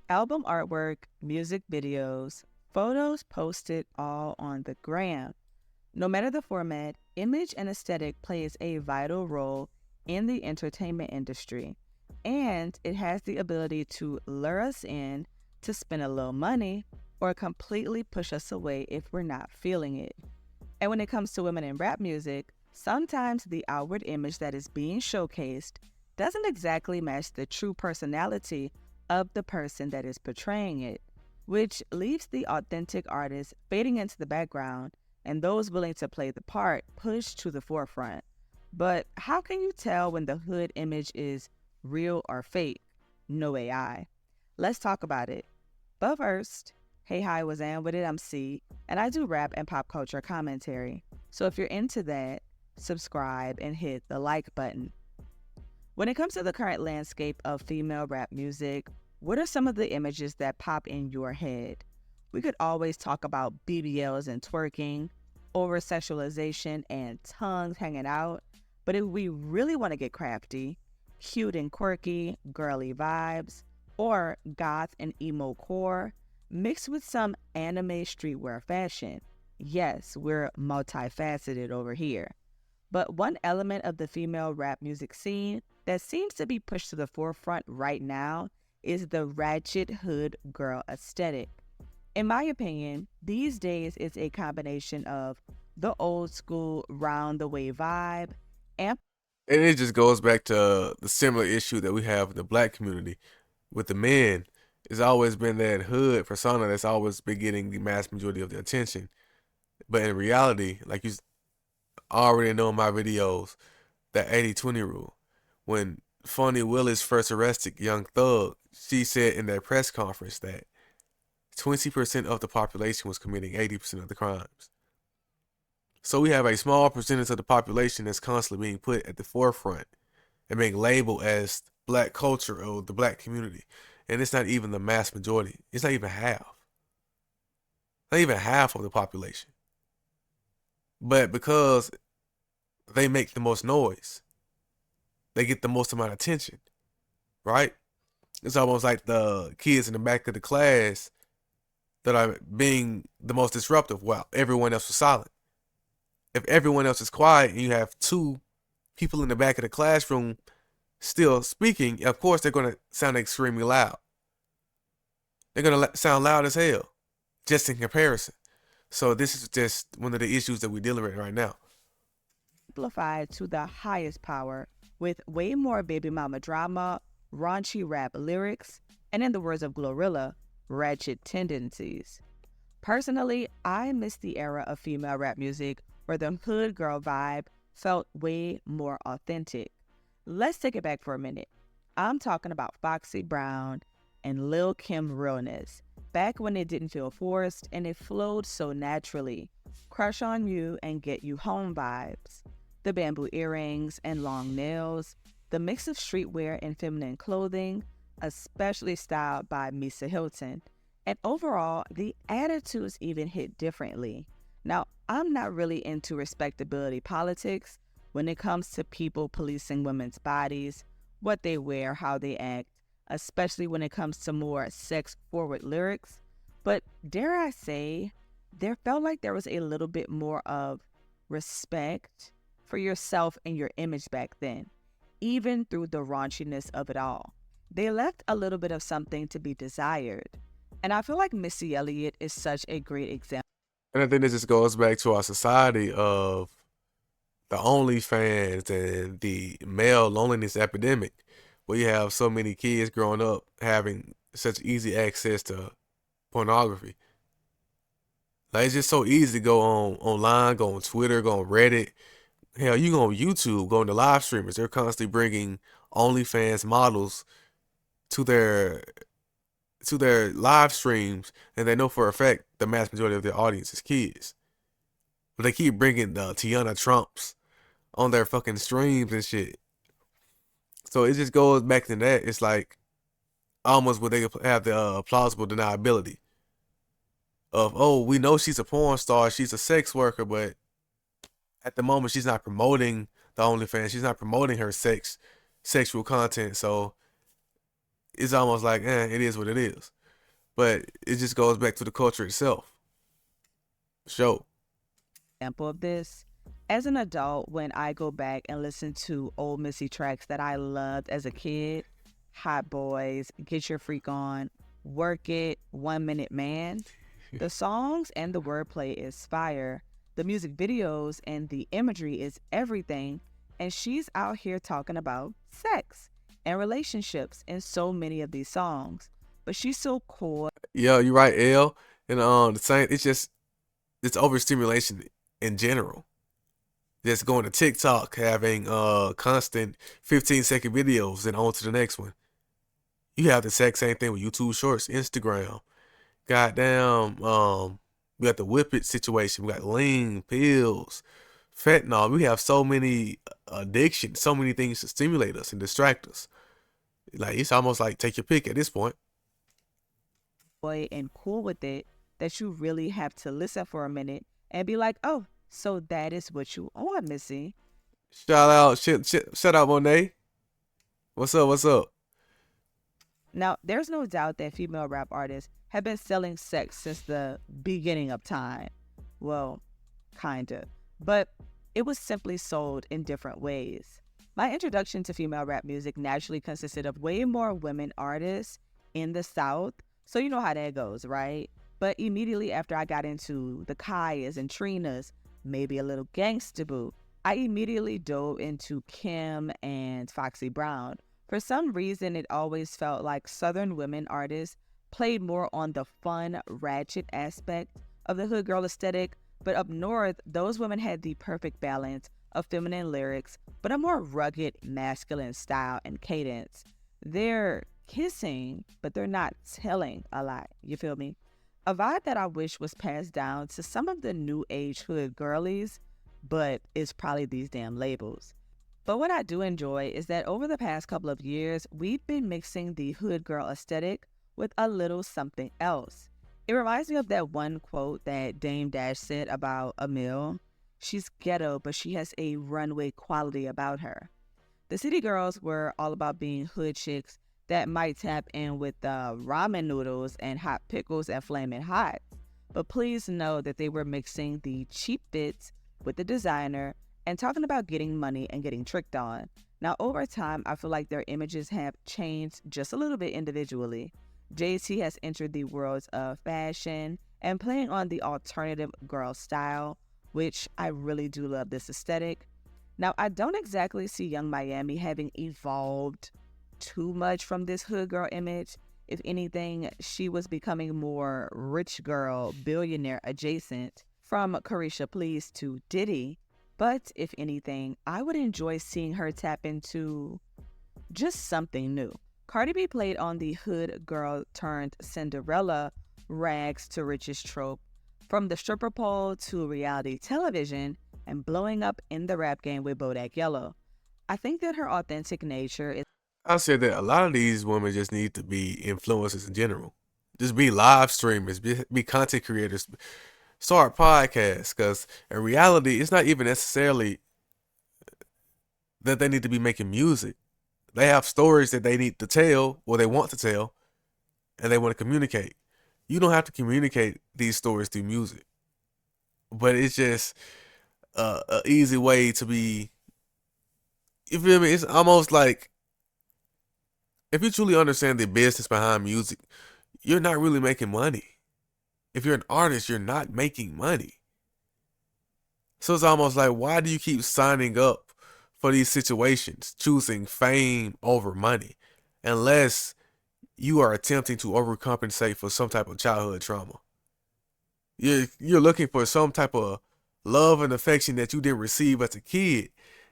Album artwork, music videos, photos posted all on the gram. No matter the format, image and aesthetic plays a vital role in the entertainment industry, and it has the ability to lure us in to spend a little money or completely push us away if we're not feeling it. And when it comes to women in rap music, sometimes the outward image that is being showcased doesn't exactly match the true personality of the person that is portraying it, which leaves the authentic artist fading into the background and those willing to play the part pushed to the forefront. But how can you tell when the hood image is real or fake? No AI. Let's talk about it. But first, hey, hi, was Ann with it. I'm C, and I do rap and pop culture commentary. So if you're into that, subscribe and hit the like button. When it comes to the current landscape of female rap music, what are some of the images that pop in your head? We could always talk about BBLs and twerking, over sexualization, and tongues hanging out. But if we really want to get crafty, cute and quirky, girly vibes, or goth and emo core, mixed with some anime streetwear fashion. Yes, we're multifaceted over here. But one element of the female rap music scene that seems to be pushed to the forefront right now is the ratchet hood girl aesthetic. In my opinion, these days it's a combination of the old school round the way vibe and And it just goes back to the similar issue that we have in the black community with the men. It's always been that hood persona that's always been getting the mass majority of the attention. But in reality, like you already know in my videos, that 80-20 rule. When Funny Willis first arrested Young Thug, she said in that press conference that 20% of the population was committing 80% of the crimes. So we have a small percentage of the population that's constantly being put at the forefront and being labeled as black culture or the black community. And it's not even the mass majority. It's not even half. Not even half of the population. But because they make the most noise, they get the most amount of attention, right? It's almost like the kids in the back of the class that are being the most disruptive while everyone else was silent. If everyone else is quiet and you have two people in the back of the classroom still speaking, of course they're going to sound extremely loud. They're going to sound loud as hell, just in comparison. So this is just one of the issues that we're dealing with right now. amplified to the highest power with way more baby mama drama, raunchy rap lyrics, and in the words of Glorilla, ratchet tendencies. Personally, I miss the era of female rap music where the hood girl vibe felt way more authentic. Let's take it back for a minute. I'm talking about Foxy Brown and Lil Kim realness, back when it didn't feel forced and it flowed so naturally. Crush on You and Get You Home vibes. The bamboo earrings and long nails, the mix of streetwear and feminine clothing, especially styled by Misa Hilton. And overall, the attitudes even hit differently. Now, I'm not really into respectability politics when it comes to people policing women's bodies, what they wear, how they act, especially when it comes to more sex forward lyrics. But dare I say, there felt like there was a little bit more of respect for yourself and your image back then, even through the raunchiness of it all. They left a little bit of something to be desired. And I feel like Missy Elliott is such a great example. And I think this just goes back to our society of the OnlyFans and the male loneliness epidemic, where you have so many kids growing up having such easy access to pornography. Like it's just so easy to go on online, go on Twitter, go on Reddit. Hell, you go on YouTube, go on the live streamers. They're constantly bringing OnlyFans models to their live streams, and they know for a fact the mass majority of their audience is kids. But they keep bringing the Tiana Trumps on their fucking streams and shit. So it just goes back to that. It's like almost where they have the plausible deniability of, oh, we know she's a porn star, she's a sex worker, but at the moment she's not promoting the OnlyFans, she's not promoting her sexual content. So it's almost like, it is what it is. But it just goes back to the culture itself. Show. Example of this. As an adult, when I go back and listen to old Missy tracks that I loved as a kid, Hot Boys, Get Your Freak On, Work It, 1 Minute Man, the songs and the wordplay is fire. The music videos and the imagery is everything. And she's out here talking about sex and relationships in so many of these songs. But she's so cool. Yeah, you're right, L. And the same. It's overstimulation in general. Just going to TikTok, having constant 15-second videos, and on to the next one. You have the exact same thing with YouTube Shorts, Instagram. Goddamn, we got the Whip It situation. We got lean pills, fentanyl. We have so many addictions, so many things to stimulate us and distract us. Like, it's almost like take your pick at this point. And cool with it that you really have to listen for a minute and be like, oh, so that is what you want, Missy. Shout out, Monet. What's up? What's up? Now, there's no doubt that female rap artists have been selling sex since the beginning of time. Well, kinda. But it was simply sold in different ways. My introduction to female rap music naturally consisted of way more women artists in the South. So you know how that goes, right? But immediately after I got into the Kayas and Trinas, maybe a little Gangsta Boo, I immediately dove into Kim and Foxy Brown. For some reason, it always felt like Southern women artists played more on the fun, ratchet aspect of the hood girl aesthetic, but up north, those women had the perfect balance of feminine lyrics, but a more rugged, masculine style and cadence. They're kissing, but they're not telling a lot. You feel me? A vibe that I wish was passed down to some of the new age hood girlies, but it's probably these damn labels. But what I do enjoy is that over the past couple of years, we've been mixing the hood girl aesthetic with a little something else. It reminds me of that one quote that Dame Dash said about Emil. She's ghetto, but she has a runway quality about her. The city girls were all about being hood chicks that might tap in with ramen noodles and hot pickles and flaming hot. But please know that they were mixing the cheap fits with the designer and talking about getting money and getting tricked on. Now, over time, I feel like their images have changed just a little bit individually. JT has entered the worlds of fashion and playing on the alternative girl style, which I really do love this aesthetic. Now, I don't exactly see Young Miami having evolved too much from this hood girl image. If anything, she was becoming more rich girl, billionaire adjacent from Carisha Please to Diddy. But if anything, I would enjoy seeing her tap into just something new. Cardi B played on the hood girl turned Cinderella rags to riches trope, from the stripper pole to reality television, and blowing up in the rap game with Bodak Yellow. I think that her authentic nature is I said that a lot of these women just need to be influencers in general. Just be live streamers, be content creators, start podcasts. Because in reality, it's not even necessarily that they need to be making music. They have stories that they need to tell or they want to tell, and they want to communicate. You don't have to communicate these stories through music, but it's just a easy way to be. You feel me? It's almost like if you truly understand the business behind music, you're not really making money. If you're an artist, you're not making money. So it's almost like, why do you keep signing up for these situations, choosing fame over money, unless you are attempting to overcompensate for some type of childhood trauma? You're looking for some type of love and affection that you didn't receive as a kid,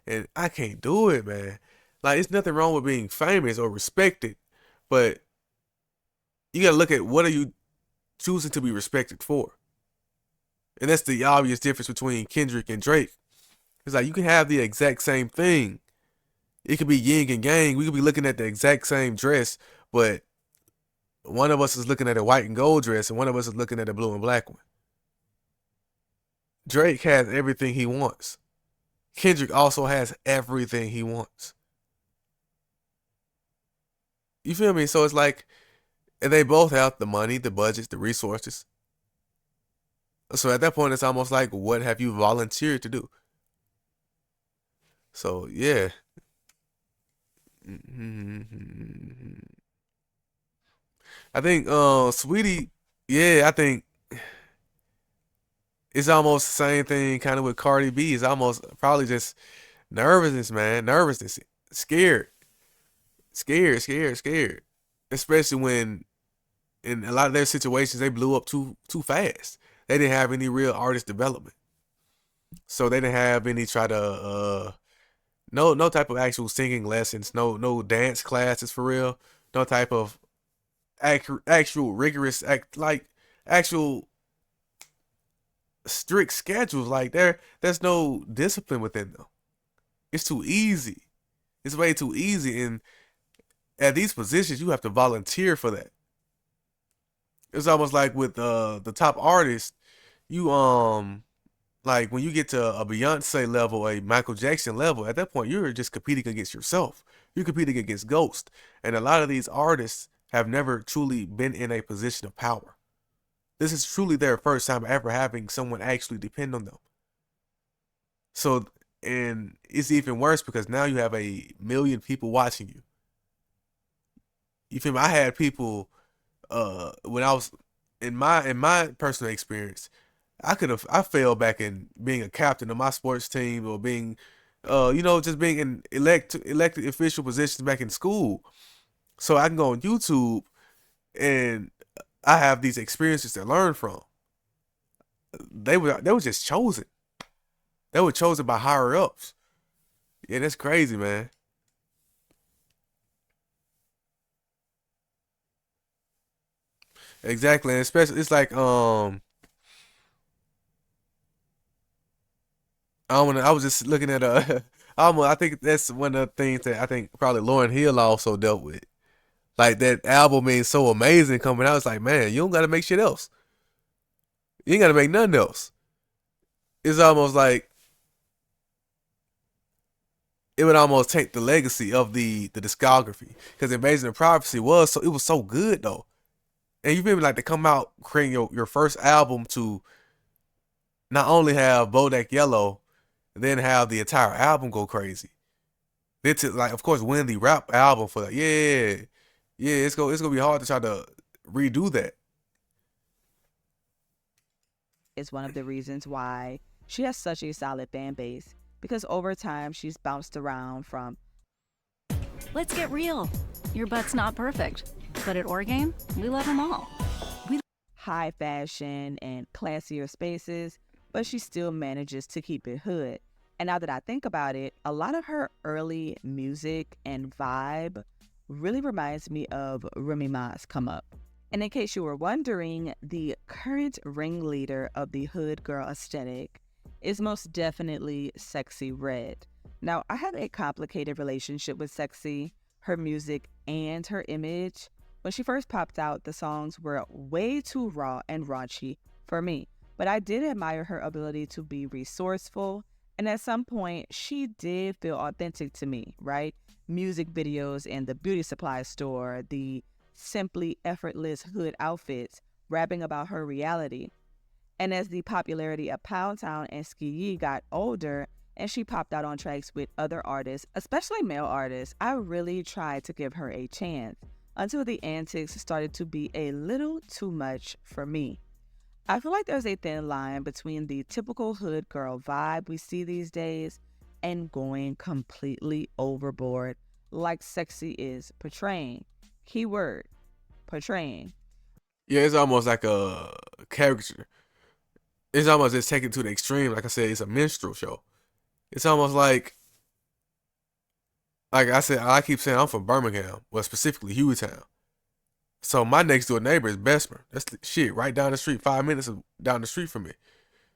and I can't do it, man. Like, it's nothing wrong with being famous or respected, but you gotta look at what are you choosing to be respected for. And that's the obvious difference between Kendrick and Drake. It's like you can have the exact same thing. It could be yin and yang. We could be looking at the exact same dress, but one of us is looking at a white and gold dress, and one of us is looking at a blue and black one. Drake has everything he wants. Kendrick also has everything he wants. You feel me? So it's like, and they both have the money, the budgets, the resources. So at that point, it's almost like, what have you volunteered to do? So yeah. I think Sweetie, yeah, I think it's almost the same thing kind of with Cardi B. It's almost probably just nervousness, man. Nervousness. Scared. Scared. Especially when in a lot of their situations they blew up too fast. They didn't have any real artist development. So they didn't have any try to no type of actual singing lessons, no dance classes for real, no type of actual rigorous like actual strict schedules. Like there's no discipline within them. It's too easy. It's way too easy, and at these positions you have to volunteer for that. It's almost like with the top artists, you like when you get to a Beyonce level, a Michael Jackson level, at that point you're just competing against yourself. You're competing against Ghost. And a lot of these artists have never truly been in a position of power. This is truly their first time ever having someone actually depend on them. So, and it's even worse because now you have a million people watching you. You feel me? I had people when I was in my personal experience, I failed back in being a captain of my sports team or being just being in elected official positions back in school. So I can go on YouTube and I have these experiences to learn from. They were just chosen. They were chosen by higher ups. Yeah, that's crazy, man. Exactly, and especially it's like I was just looking at I think that's one of the things that I think probably Lauren Hill also dealt with. Like that album is so amazing coming out. It's like, man, you don't gotta make shit else. You ain't gotta make nothing else. It's almost like it would almost take the legacy of the discography. Because Invasion of Privacy it was so good though. And you feel me, like to come out creating your first album to not only have Bodak Yellow, then have the entire album go crazy. Then to like of course win the rap album for that. Yeah. Yeah, it's gonna be hard to try to redo that. Is one of the reasons why she has such a solid fan base because over time she's bounced around from Let's get real. Your butt's not perfect, but at Orgame, we love them all. We high fashion and classier spaces, but she still manages to keep it hood. And now that I think about it, a lot of her early music and vibe really reminds me of Remy Ma's Come Up. And in case you were wondering, the current ringleader of the hood girl aesthetic is most definitely Sexy Red. Now, I have a complicated relationship with Sexy, her music, and her image. When she first popped out, the songs were way too raw and raunchy for me, but I did admire her ability to be resourceful, and at some point, she did feel authentic to me, right? Music videos in the beauty supply store, the simply effortless hood outfits, rapping about her reality. And as the popularity of Pound Town and Ski Yee got older, and she popped out on tracks with other artists, especially male artists, I really tried to give her a chance until the antics started to be a little too much for me. I feel like there's a thin line between the typical hood girl vibe we see these days and going completely overboard like Sexy is portraying. Keyword, portraying. Yeah, it's almost like a caricature. It's almost just taken to the extreme. Like I said, it's a minstrel show. It's almost like I said, I keep saying I'm from Birmingham, well specifically Hueytown. So my next door neighbor is Bessemer. That's the shit right down the street, 5 minutes down the street from me.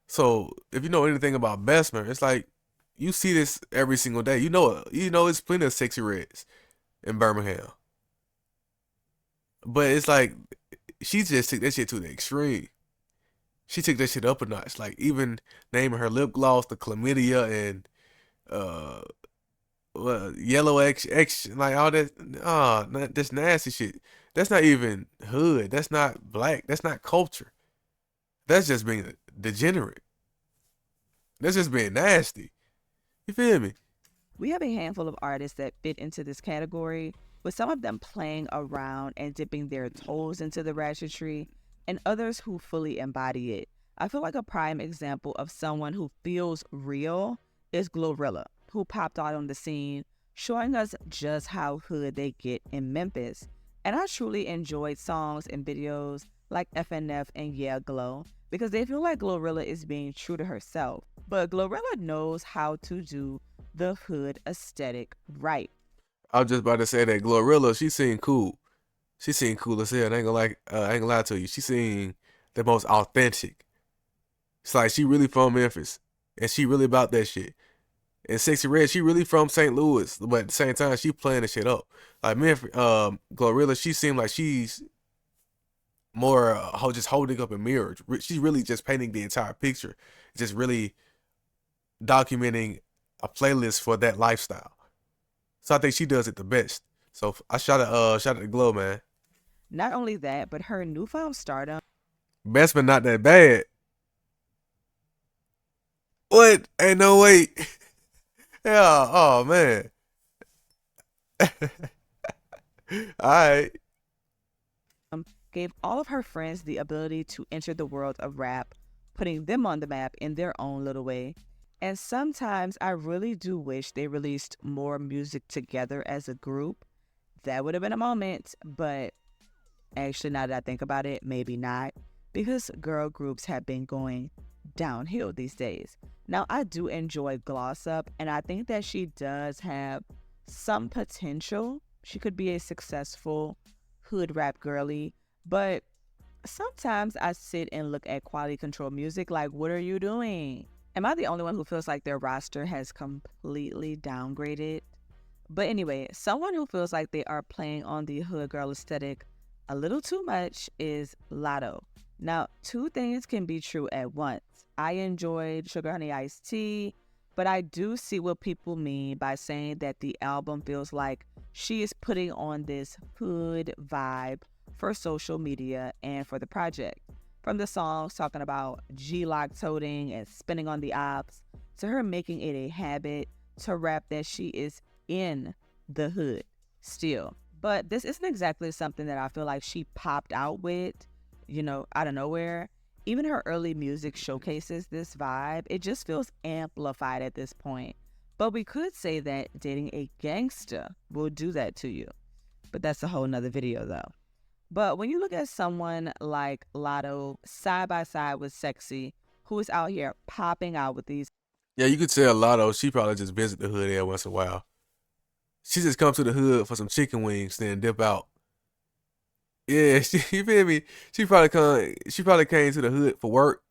So if you know anything about Bessemer, it's like you see this every single day. It's plenty of sexy reds in Birmingham. But it's like she just took that shit to the extreme. She took that shit up a notch. Like even naming her lip gloss the chlamydia and uh yellow X, like all that. Oh, this nasty shit. That's not even hood. That's not black. That's not culture. That's just being degenerate. That's just being nasty. You feel me? We have a handful of artists that fit into this category, with some of them playing around and dipping their toes into the ratchetry, and others who fully embody it. I feel like a prime example of someone who feels real is Glorilla, who popped out on the scene, showing us just how hood they get in Memphis. And I truly enjoyed songs and videos like FNF and Yeah Glow because they feel like Glorilla is being true to herself. But Glorilla knows how to do the hood aesthetic right. I was just about to say that Glorilla, she seemed cool. She seemed cool as hell. I ain't gonna I ain't gonna lie to you. She seemed the most authentic. It's like she really from Memphis, and she really about that shit. And Sexy Red, she really from St. Louis, but at the same time, she playing the shit up. Like Memphis, Glorilla, she seemed like she's more just holding up a mirror. She's really just painting the entire picture, just really documenting a playlist for that lifestyle. So I think she does it the best. So I shout out to Glow, man. Not only that, but her newfound stardom Best but not that bad. What? Ain't no way. Yeah. Oh man. All right. gave all of her friends the ability to enter the world of rap, putting them on the map in their own little way. And sometimes I really do wish they released more music together as a group. That would have been a moment, but actually, now that I think about it, maybe not, because girl groups have been going downhill these days. Now, I do enjoy Gloss Up, and I think that she does have some potential. She could be a successful hood rap girly, but sometimes I sit and look at quality control music like, what are you doing? Am I the only one who feels like their roster has completely downgraded? But anyway, someone who feels like they are playing on the hood girl aesthetic a little too much is Latto. Now, two things can be true at once. I enjoyed Sugar Honey Iced Tea, but I do see what people mean by saying that the album feels like she is putting on this hood vibe for social media and for the project. From the songs talking about G-Lock toting and spinning on the ops, to her making it a habit to rap that she is in the hood still. But this isn't exactly something that I feel like she popped out with, out of nowhere. Even her early music showcases this vibe. It just feels amplified at this point. But we could say that dating a gangster will do that to you. But that's a whole nother video though. But when you look at someone like Latto side by side with Sexy, who is out here popping out with these Yeah, you could tell Lotto, she probably just visit the hood every once in a while. She just come to the hood for some chicken wings, then dip out. Yeah, you feel me? She probably came to the hood for work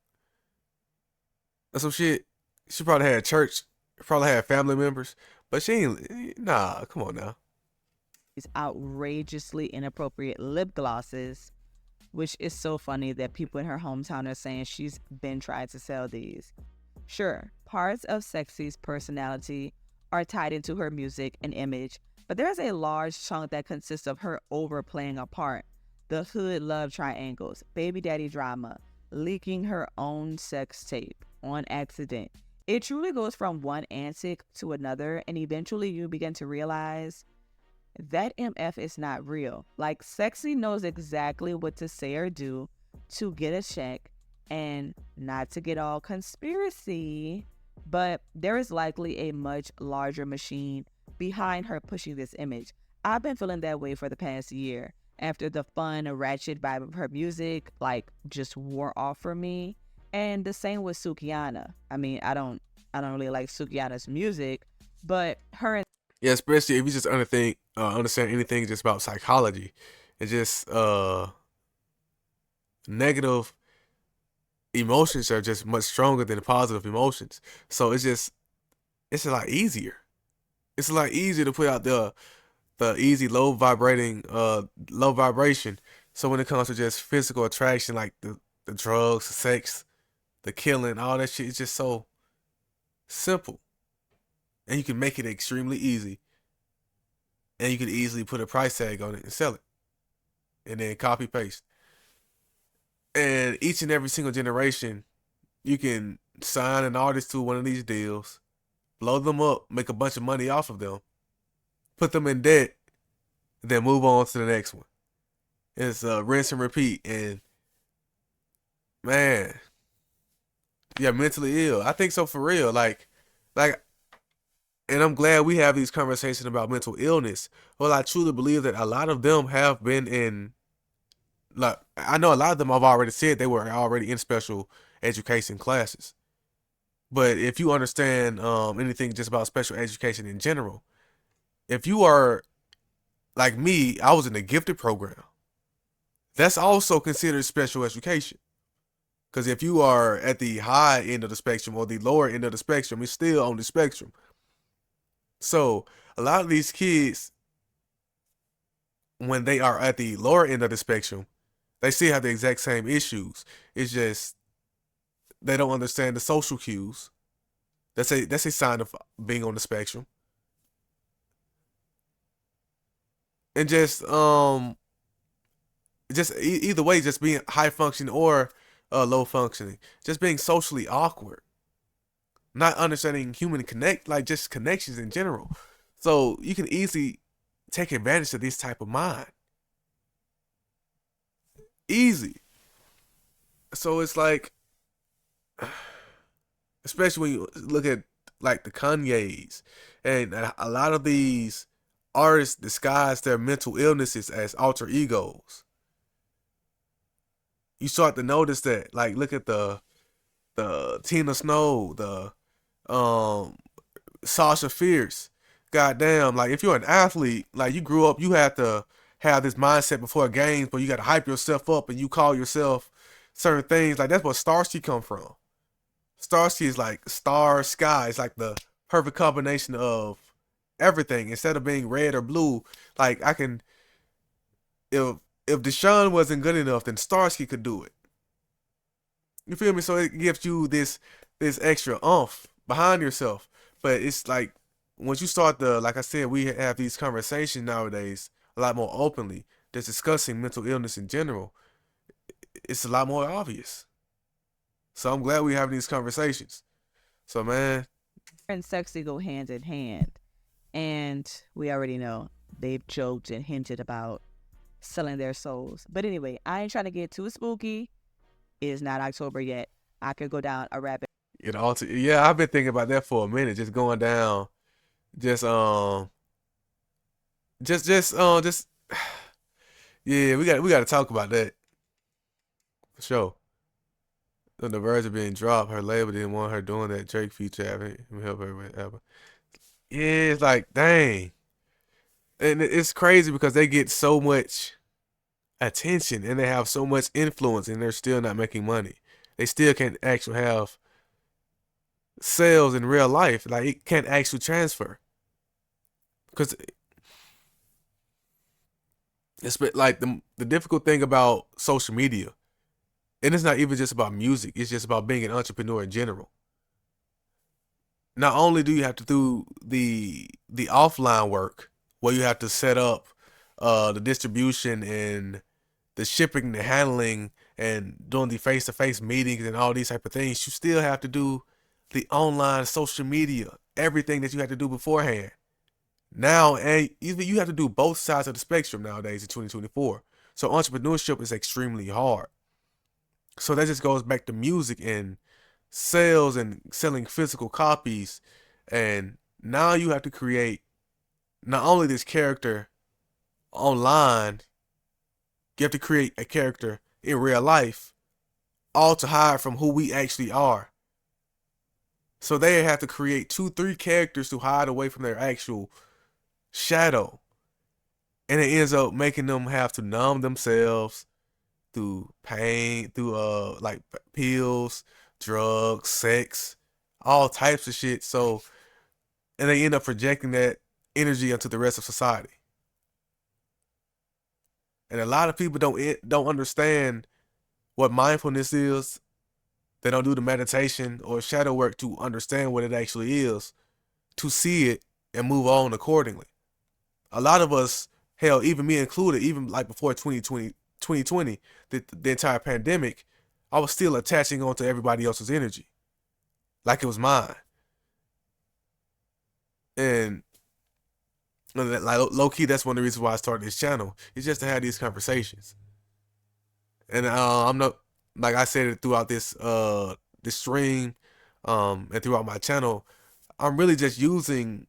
or some shit. She probably had church, probably had family members, but she ain't. Nah, come on now. outrageously inappropriate lip glosses, which is so funny that people in her hometown are saying she's been trying to sell these. Sure, parts of Sexy's personality are tied into her music and image, but there's a large chunk that consists of her overplaying a part. The hood love triangles, baby daddy drama, leaking her own sex tape on accident. It truly goes from one antic to another, and eventually you begin to realize that MF is not real. Like, Sexy knows exactly what to say or do to get a check, and not to get all conspiracy, but there is likely a much larger machine behind her pushing this image. I've been feeling that way for the past year after the fun, ratchet vibe of her music just wore off for me. And the same with Sukiana. I mean, I don't really like Sukiana's music, but her Yeah, especially if you just understand anything just about psychology, and just negative emotions are just much stronger than positive emotions. So it's a lot easier. It's a lot easier to put out the easy low vibration. So when it comes to just physical attraction, like the drugs, the sex, the killing, all that shit, it's just so simple. and you can make it extremely easy, and you can easily put a price tag on it and sell it, and then copy paste. And each and every single generation, you can sign an artist to one of these deals, blow them up, make a bunch of money off of them, put them in debt, then move on to the next one. It's rinse and repeat. And man, yeah, mentally ill. I think so for real. Like, and I'm glad we have these conversations about mental illness. Well, I truly believe that a lot of them have been in. Like, I know a lot of them have already said they were already in special education classes. But if you understand anything just about special education in general, if you are like me, I was in a gifted program. That's also considered special education. Because if you are at the high end of the spectrum or the lower end of the spectrum, it's still on the spectrum. So a lot of these kids, when they are at the lower end of the spectrum, they still have the exact same issues. It's just they don't understand the social cues. That's a sign of being on the spectrum. And either way, just being high functioning or low functioning, just being socially awkward, not understanding human connect, like just connections in general. So you can easily take advantage of this type of mind, easy. So it's like, especially when you look at like the Kanyes and a lot of these artists disguise their mental illnesses as alter egos. You start to notice that. Like, look at the Tina Snow, the um Sasha Fierce. Goddamn, like if you're an athlete, like you grew up, you had to have this mindset before games, but you got to hype yourself up and you call yourself certain things. Like that's where Starsky come from. Starsky is like star sky. It's like the perfect combination of everything. Instead of being red or blue, like I can, if Deshaun wasn't good enough, then Starsky could do it. You feel me? So it gives you this extra oomph behind yourself. But it's like once you start to, like I said, we have these conversations nowadays a lot more openly, just discussing mental illness in general. It's a lot more obvious. So I'm glad we're having these conversations. So man, And sexy go hand in hand. And we already know they've joked and hinted about selling their souls. But anyway, I ain't trying to get too spooky. It is not October yet. I could go down a rabbit. yeah, I've been thinking about that for a minute, just going down, just just yeah, we got to talk about that for sure. On the verge of being dropped, her label didn't want her doing that Drake feature. Having him help her with album. Yeah, it's like dang, and it's crazy because they get so much attention and they have so much influence, and they're still not making money. They still can't actually have sales in real life. Like it can't actually transfer because like the difficult thing about social media, and it's not even just about music. It's just about being an entrepreneur in general. Not only do you have to do the offline work where you have to set up the distribution and the shipping, the handling, and doing the face-to-face meetings and all these type of things, you still have to do the online social media, everything that you had to do beforehand. Now, and even you have to do both sides of the spectrum nowadays in 2024. So entrepreneurship is extremely hard. So that just goes back to music and sales and selling physical copies. And now you have to create not only this character online, you have to create a character in real life, all to hide from who we actually are. So they have to create 2, 3 characters to hide away from their actual shadow. And it ends up making them have to numb themselves through pain, through like pills, drugs, sex, all types of shit. So, and they end up projecting that energy onto the rest of society. And a lot of people don't understand what mindfulness is. They don't do the meditation or shadow work to understand what it actually is. to see it and move on accordingly. A lot of us, hell, even me included, even like before 2020, the entire pandemic, I was still attaching on to everybody else's energy like it was mine. And like low key, that's one of the reasons why I started this channel. It's just to have these conversations. And I'm not, like I said it throughout this stream, and throughout my channel, I'm really just using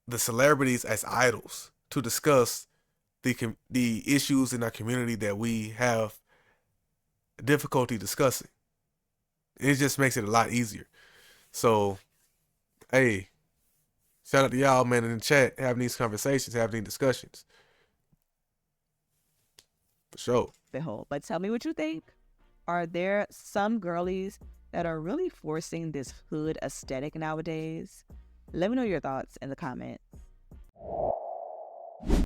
the celebrities as idols to discuss the issues in our community that we have difficulty discussing. It just makes it a lot easier. So, hey, shout out to y'all, man, in the chat, having these conversations, having these discussions. For sure. Behold, but tell me what you think. Are there some girlies that are really forcing this hood aesthetic nowadays? Let me know your thoughts in the comments.